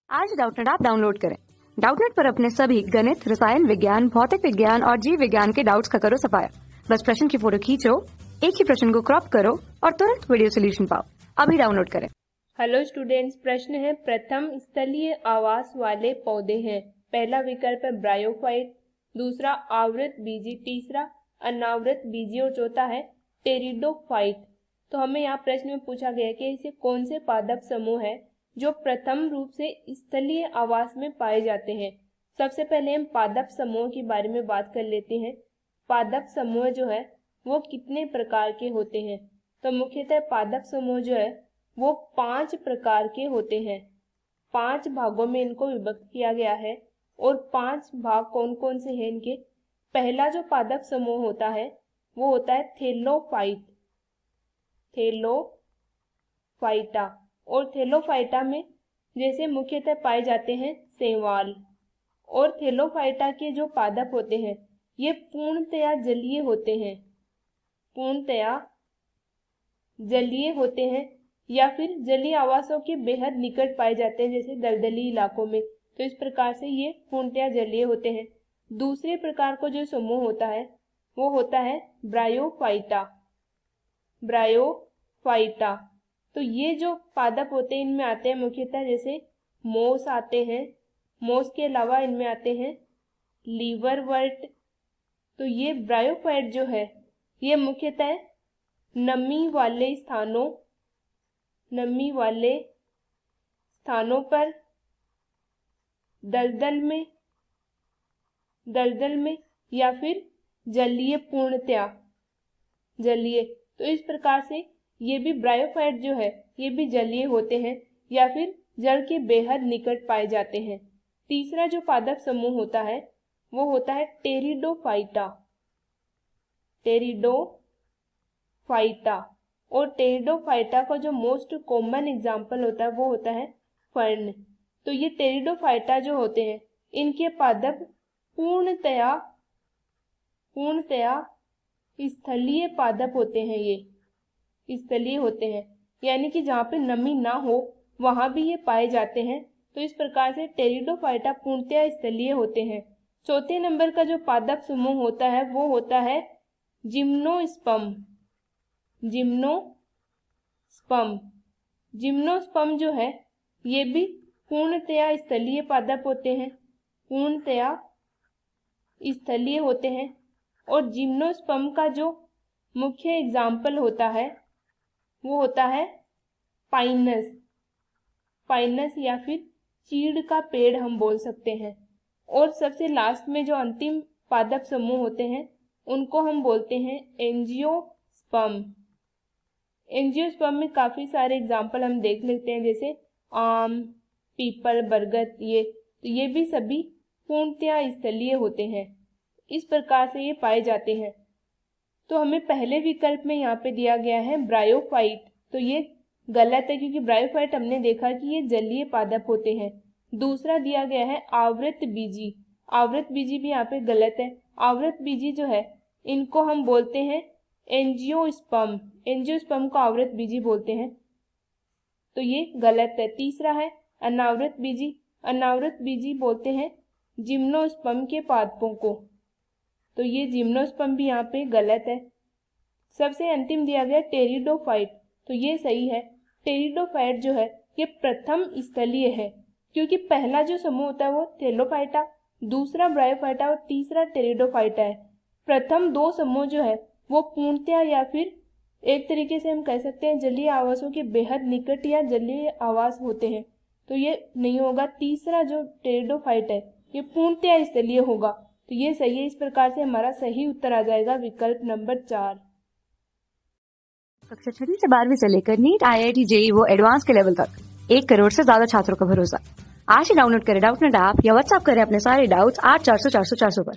आज Doubtnut app download करें। Doubtnut पर अपने सभी गणित, रसायन विज्ञान, भौतिक विज्ञान और जीव विज्ञान के डाउट्स का करो सफाया। बस प्रश्न की फोटो खींचो, एक ही प्रश्न को क्रॉप करो और तुरंत वीडियो सोल्यूशन पाओ। अभी डाउनलोड करें। हेलो स्टूडेंट्स, प्रश्न है प्रथम स्थलीय आवास वाले पौधे हैं। पहला विकल्प है ब्रायोफाइट, दूसरा आवृत बीजी, तीसरा अनावृत बीजी और चौथा है टेरिडोफाइट। तो हमें यहाँ प्रश्न में पूछा गया है कि ऐसे कौन से पादप समूह है जो प्रथम रूप से स्थलीय आवास में पाए जाते हैं। सबसे पहले हम पादप समूह के बारे में बात कर लेते हैं। पादप समूह जो है वो कितने प्रकार के होते हैं? तो मुख्यतः पादप समूह जो है वो 5 प्रकार के होते हैं। 5 भागों में इनको विभक्त किया गया है और 5 भाग कौन कौन से हैं इनके? पहला जो पादप समूह होता है वो होता है थैलोफाइट, थैलोफाइटा। और थैलोफाइटा में जैसे मुख्यतः पाए जाते हैं शैवाल। और थैलोफाइटा के जो पादप होते हैं ये पूर्णतया जलीय होते हैं, पूर्णतया जलीय होते हैं या फिर जलीय आवासों के बेहद निकट पाए जाते हैं, जैसे दलदली इलाकों में। तो इस प्रकार से ये पूर्णतया जलीय होते हैं। दूसरे प्रकार को जो समूह होता है वो होता है ब्रायोफाइटा, ब्रायोफाइटा। तो ये जो पादप होते हैं इनमें आते हैं मुख्यतः जैसे मोस आते हैं, मोस के अलावा इनमें आते हैं लीवरवर्ट। तो ये ब्रायोफाइट जो है ये मुख्यतः नमी वाले स्थानों पर दलदल में या फिर जलीय, पूर्णतया जलीय। तो इस प्रकार से ये भी ब्रायोफाइट जो है ये भी जलीय होते हैं या फिर जल के बेहद निकट पाए जाते हैं। तीसरा जो पादप समूह होता है वो होता है टेरिडोफाइटा, टेरिडोफाइटा। और टेरिडोफाइटा का जो मोस्ट कॉमन एग्जाम्पल होता है वो होता है फर्न। तो ये टेरिडोफाइटा जो होते हैं इनके पादप पूर्णतया स्थलीय पादप होते हैं। ये स्थलीय होते हैं यानी कि जहाँ पे नमी ना हो वहां भी ये पाए जाते हैं। तो इस प्रकार से टेरिडोफाइटा पूर्णतया स्थलीय होते हैं। चौथे नंबर का जो पादप समूह होता है वो होता है जिम्नोस्पर्म, जिम्नोस्पर्म। जिम्नोस्पर्म जो है ये भी पूर्णतया स्थलीय पादप होते हैं, पूर्णतया स्थलीय होते हैं। और जिम्नोस्पर्म का जो मुख्य एग्जाम्पल होता है वो होता है पाइनस, पाइनस या फिर चीड़ का पेड़ हम बोल सकते हैं। और सबसे लास्ट में जो अंतिम पादप समूह होते हैं उनको हम बोलते हैं एंजियोस्पर्म। एंजियोस्पर्म में काफी सारे एग्जाम्पल हम देख लेते हैं, जैसे आम, पीपल, बरगद। ये भी सभी पूर्णतया स्थलीय होते हैं। इस प्रकार से ये पाए जाते हैं। तो हमें पहले विकल्प में यहाँ पे दिया गया है ब्रायोफाइट, तो ये गलत है क्योंकि ब्रायोफाइट हमने देखा कि ये जलीय पादप होते हैं। दूसरा दिया गया है आवृत बीजी, आवृत बीजी भी यहाँ पे गलत है। आवृत बीजी जो है इनको हम बोलते हैं एंजियोस्पर्म, एंजियोस्पर्म को आवृत बीजी बोलते हैं। तो ये गलत है। तीसरा है अनावृत बीजी, अनावृत बीजी बोलते हैं जिम्नोस्पर्म के पादपों को। तो ये जिम्नोस्पर्म भी यहाँ पे गलत है। सबसे अंतिम दिया गया टेरिडोफाइट, तो ये सही है। टेरिडोफाइट जो है ये प्रथम स्थलीय है क्योंकि पहला जो समूह होता है वो थैलोफाइटा, दूसरा ब्रायोफाइटा और तीसरा टेरिडोफाइटा है। प्रथम 2 समूह जो है वो पूर्णतया या फिर एक तरीके से हम कह सकते हैं जलीय आवासों के बेहद निकट या जलीय आवास होते हैं। तो ये नहीं होगा। तीसरा जो टेरिडोफाइट है ये पूर्णतया स्थलीय होगा। तो ये सही है। इस प्रकार से हमारा सही उत्तर आ जाएगा विकल्प नंबर 4। कक्षा 6 से 12वीं से लेकर नीट, IIT, JEE वो एडवांस के लेवल तक 1 करोड़ से ज्यादा छात्रों का भरोसा। आज ही डाउनलोड करें डाउटनेट ऐप या व्हाट्सएप करें अपने सारे डाउट्स 8400 400 400 पर।